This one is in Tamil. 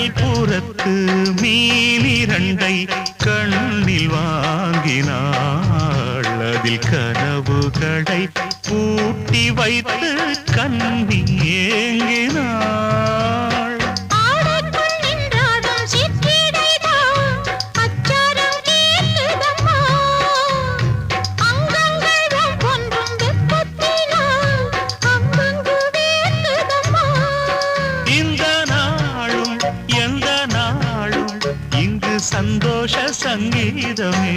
கடல் புறத்து மீனிரண்டை கண்ணில் வாங்கினாள் அதில் கனவுகளை பூட்டி வைத்து கண்ணி ஏங்கினாள் சந்தோஷ சங்கீதமே